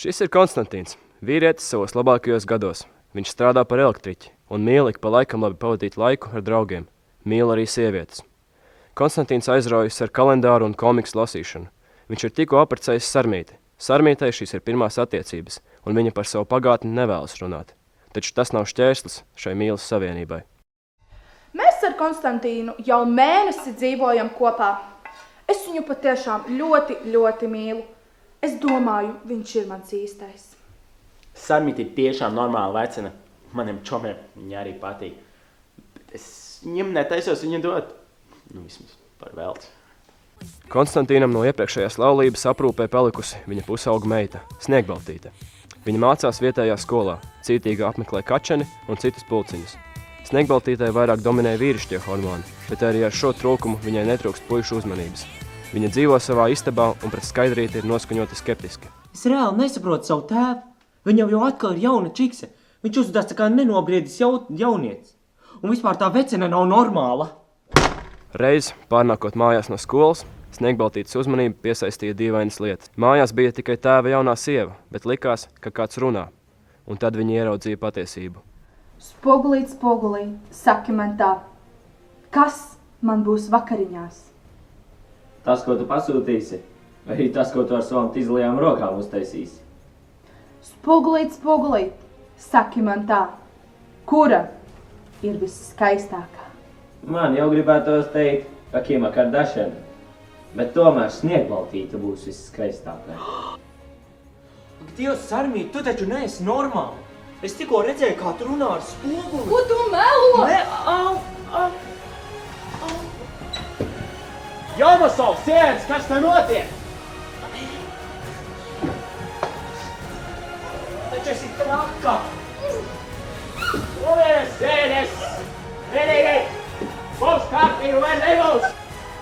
Šis ir Konstantīns, vīrietis savos labākajos gados. Viņš strādā par elektriķi un mīl ik pa laikam labi pavadīt laiku ar draugiem. Mīl arī sievietes. Konstantīns aizraujas ar kalendāru un komiksu lasīšanu. Viņš ir tikko apprecējis Sarmīti. Sarmītei šīs ir pirmās attiecības, un viņa par savu pagātni nevēlas runāt. Taču tas nav šķērslis šai mīlas savienībai. Mēs ar Konstantīnu jau mēnesi dzīvojam kopā. Es viņu patiešām ļoti, ļoti mīlu. Es domāju, viņš ir mans īstais. Sarmīti ir tiešām normāla vecena. Maniem čomiem viņa arī patīk. Bet es viņam netaisos viņu dot. Vismaz par velti. Konstantīnam no iepriekšējās laulības aprūpē palikusi viņa pusauga meita, Sniegbaltīte. Viņa mācās vietējā skolā, cītīgi apmeklē kačeni un citus pulciņus. Sniegbaltītei vairāk dominē vīrišķie hormoni, bet arī ar šo trūkumu viņai netrūkst puišu uzmanības. Viņa dzīvo savā istabā un pret Skaidrīti ir noskaņota skeptiski. Es reāli nesaprotu savu tēvu. Viņam jau atkal ir jauna čikse. Viņš uzvedās tā kā nenobriedis jaunietis. Un vispār tā vecene nav normāla. Reiz, pārnākot mājās no skolas, Sniegbaltītes uzmanību piesaistīja dīvainas lietas. Mājās bija tikai tēva jaunā sieva, bet likās, ka kāds runā. Un tad viņi ieraudzīja patiesību. Spogulīt, spogulīt, saki man tā. Kas man būs vakariņās? Tas, ko tu pasūtīsi, vai arī tas, ko tu ar savām tīzlajām rokām uztaisīsi? Spogulīt, spogulīt, saki man tā. Kura ir visskaistākā? Man jau gribētos teikt, ka Kima Kardashian, bet tomēr Sniegbaltīte būs visskaistākā. Ak, Dievs, Sarmīt, tu taču neesi normāli. Es tikko redzēju, kā tu runā ar spoguli. Ko tu melo? Jomasov, sēdz, kas te notiek? Taču esi traka. Lūdienes, sēdes! Vienīgi! Mums kārtību vai nebūs!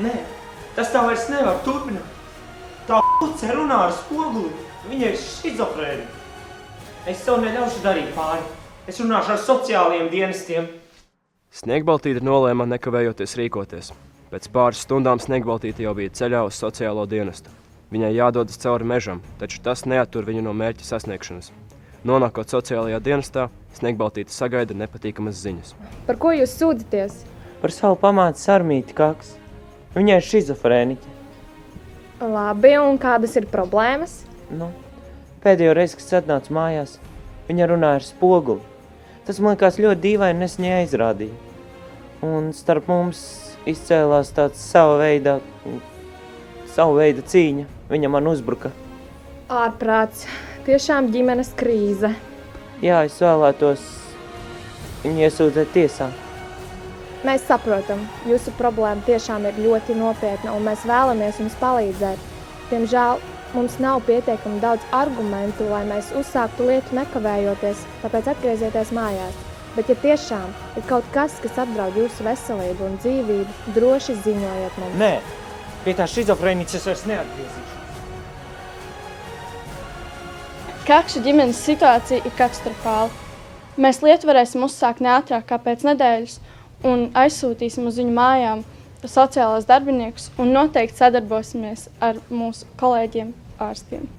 Nē, tas tā vairs nevar turpināt. Tā puce runā ar spoguli. Viņa ir šizofrēna. Es sev neļaušu darīt pāri. Es runāšu ar sociālajiem dienestiem. Sniegbaltīte nolēma nekavējoties rīkoties. Pēc pāris stundām Sniegbaltīte jau bija ceļā uz sociālo dienestu. Viņai jādodas cauri mežam, taču tas neattur viņu no mērķa sasniegšanas. Nonākot sociālajā dienestā, Sniegbaltīte sagaida nepatīkamas ziņas. Par ko jūs sūdzaties? Par savu pamāti Sarmīti Kaks. Viņa ir šizofrēniķe. Labi, un kādas ir problēmas? Pēdējo reizi, kas atnāca mājās, viņa runāja ar spoguli. Tas man likās ļoti dīvaini, es viņai aizrādīju. Un starp mums izcēlās tāds sava veida cīņa. Viņa man uzbruka. Ārprāts. Tiešām ģimenes krīze. Jā, es vēlētos viņu iesūdzēt tiesā. Mēs saprotam, jūsu problēma tiešām ir ļoti nopietna, un mēs vēlamies jums palīdzēt. Diemžēl mums nav pietiekami daudz argumentu, lai mēs uzsāktu lietu nekavējoties, tāpēc atgriezieties mājās. Bet ja tiešām ir kaut kas, kas apdraud jūsu veselību un dzīvību, droši ziņojiet mums. Nē, pie tā šizofrēniķes es vairs neatgriezīšu. Kakša ģimenes situācija ir katastrofāla. Mēs lietu varēsim uzsākt neātrāk kā pēc nedēļas un aizsūtīsim uz viņu mājām sociālos darbiniekus un noteikti sadarbosimies ar mūsu kolēģiem ārstiem.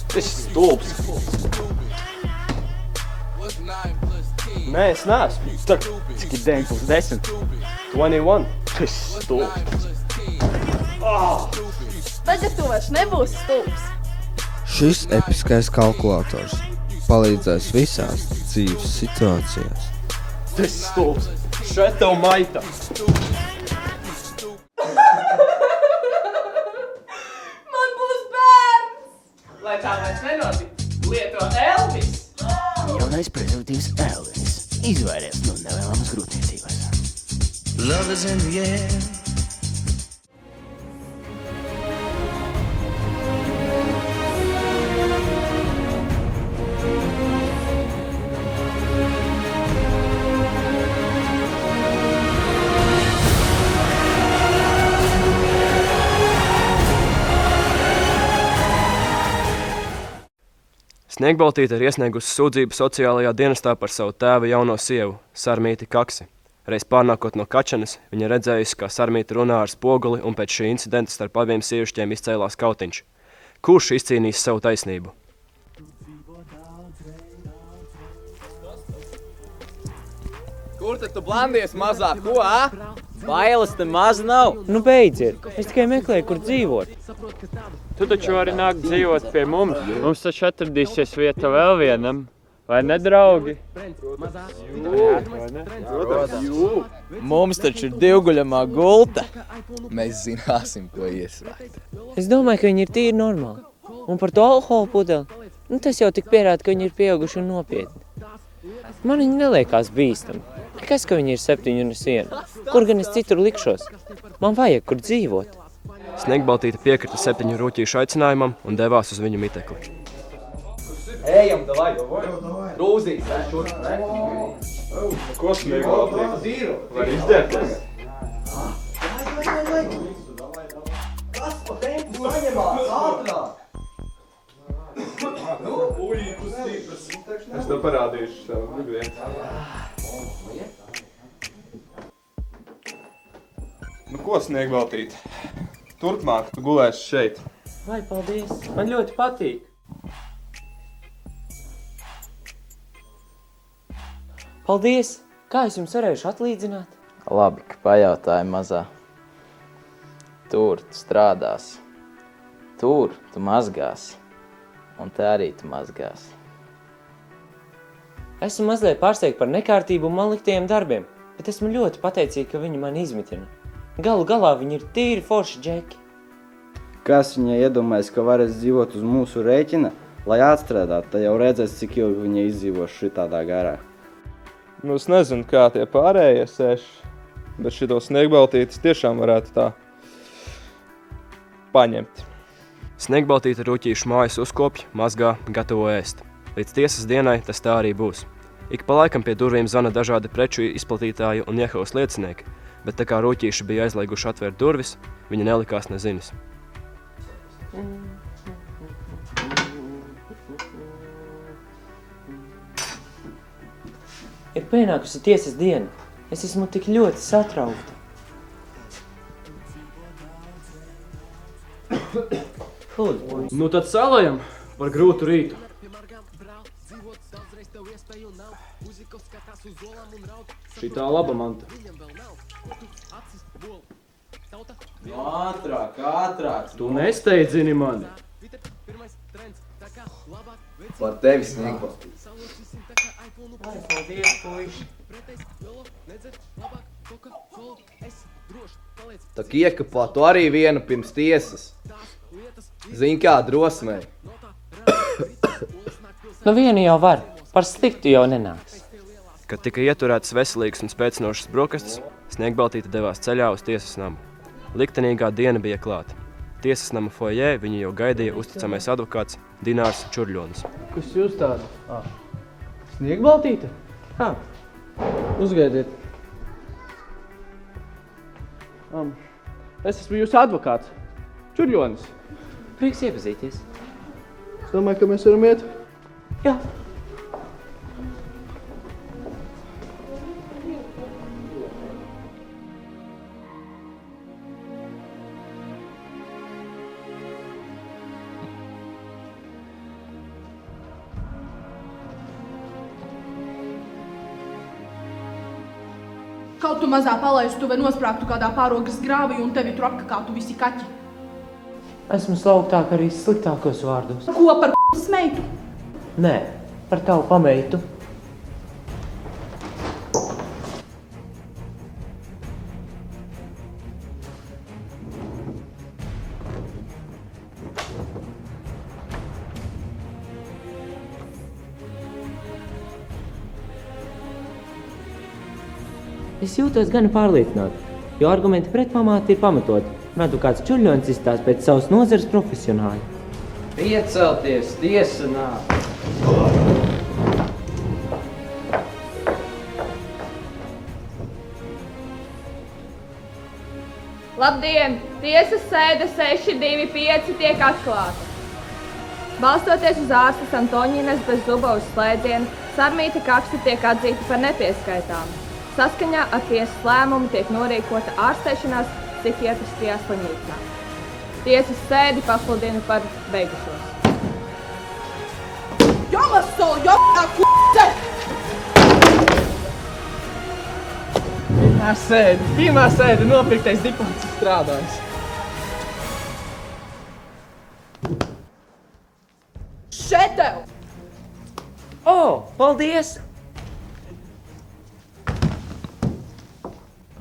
Tas ir stulbs. Nē, es neesmu. Tad, cik ir 9 plus 10? 21. Tas ir stulbs. Tagad tu vairs nebūsi stulbs. Šis episkais kalkulators palīdzēs visās dzīves situācijās. Tas ir stulbs. Šeit tev maita. Man būs bērns! Lai tā vairs nenotik, lieto Elvis! Jaunais prezervatīvs Elvis izvairās no nevēlamas grūtniecības. Love is in the air. Sniegbaltīte ir iesniegusi sūdzību sociālajā dienestā par savu tēva jauno sievu, Sarmīti Kaksi. Reiz pārnākot no Kačanas, viņa redzējusi, kā Sarmīti runā ar spoguli un pēc šī incidenta starp abiem sievišķiem izcēlās kautiņš. Kurš izcīnīs savu taisnību? Kur tad tu blandies mazā, ko, Bailes te maz nav. Nu beidziet, es tikai meklēju, kur dzīvot. Tu taču vari nākt dzīvot pie mums. Mums taču atradīsies vieta vēl vienam. Vai ne, draugi? Mums taču ir divguļamā gulta. Mēs zināsim, ko ieslēgt. Es domāju, ka viņi ir tīri normāli. Un par to alkoholu pudeli, tas jau tik pierāda, ka viņi ir pieauguši un nopietni. Man viņi neliekās bīstami. Kas, ka viņi ir 7 un 1? Kur gan es citur likšos? Man vajag, kur dzīvot. Sniegbaltīte piekrita 7 rūķīšu aicinājumam un devās uz viņu mitekli. Ejam, davai, Rūzīs, šur. Ko Sniegbaltīte? Var izdzērties? Kas pa tempu saņemās, ātrāk? Es tev parādīšu savu vietu. Nu ko, Sniegbaltīte? Turpmāk tu gulēsi šeit. Vai, paldies. Man ļoti patīk. Paldies. Kā es jums varēšu atlīdzināt? Labi, ka pajautāji mazā. Tur tu strādāsi. Tur tu mazgāsi. Un te arī tu mazgāsi. Esmu mazliet pārsteigta par nekārtību un man liktajiem darbiem, bet esmu ļoti pateicīga, ka viņi mani izmitina. Galu galā viņi ir tīri forši džeki. Kas viņai iedomājas, ka varēs dzīvot uz mūsu rēķina, lai atstrādāt, tad jau redzēs, cik ilgi viņa izdzīvos šitādā garā. Nu, es nezinu, kā tie pārējie sēž, bet šito Sniegbaltītes tiešām varētu tā paņemt. Sniegbaltīte rūķīšu mājas uzkopj, mazgā, gatavo ēst. Līdz tiesas dienai tas tā arī būs. Ik pa laikam pie durvīm zvana dažādi preču izplatītāji un Jehovas liecinieki, bet tā kā rūķīši bija aizlieguši atvērt durvis, viņa nelikās nezinis. Ir pienākusi tiesas diena. Es esmu tik ļoti satraukta. Nu tad salajam par grūtu rītu. Šitā laba manta. Ātrāk. Tu nesteidzini mani. Par tevi, Sniegbaltīte. Paldies, puiši. Tak iekapā tu arī vienu pirms tiesas. Zini kā drosmei. Nu vienu jau var, par sliktu jau nenāks. Kad tika ieturētas veselīgas un spēcinošas brokastis, Sniegbaltīte devās ceļā uz tiesas namu. Liktenīgā diena bija klāta. Tiesas nama foijē viņu jau gaidīja uzticamais advokāts Dinārs Čurļonis. Kas jūs tāda? Sniegbaltīte? Jā. Uzgaidiet. Es esmu jūsu advokāts. Čurļonis. Prieks iepazīties. Es domāju, ka mēs varam iet. Jā. Kaut tu mazā palaistu vai nosprāgtu kādā pārogas grāvī un tevi tur apkakātu visi kaķi. Esmu slauktāk arī sliktākos vārdos. Ko par smeitu? Nē, par tavu pameitu. Es jūtos gan pārliecināti, jo argumenti pret pamāti ir pamatoti. Advokāts Čurļonis izstāsta pēc savas nozares profesionāļi. Iecelties, tiesa nāk. Labdien! Tiesas sēde 625 tiek atklāta. Balstoties uz ārstes Antoņīnes Bezzubovas slēdzienu, Sarmīta kaksta tiek atzīta par nepieskaitāmu. Saskaņā ar tiesas lēmumu tiek norīkota ārstēšanās psihiatriskajā slimnīcā. Tiesas sēdi pasludina par beigušos. Pirmā sēde, nopirktais diplomats strādājis. Šeit tev! Paldies!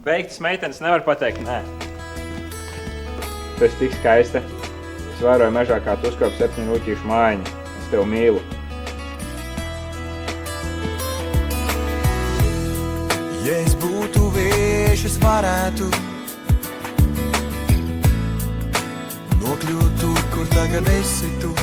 Beigtas meitenes nevar pateikt nē. Tu esi tik skaista. Es vēroju mežā, kā tu uzkāp 7 rūķīšu mājiņu. Es tev mīlu. Ja es būtu vējš, es varētu nokļūt tur, kur tagad esi tu.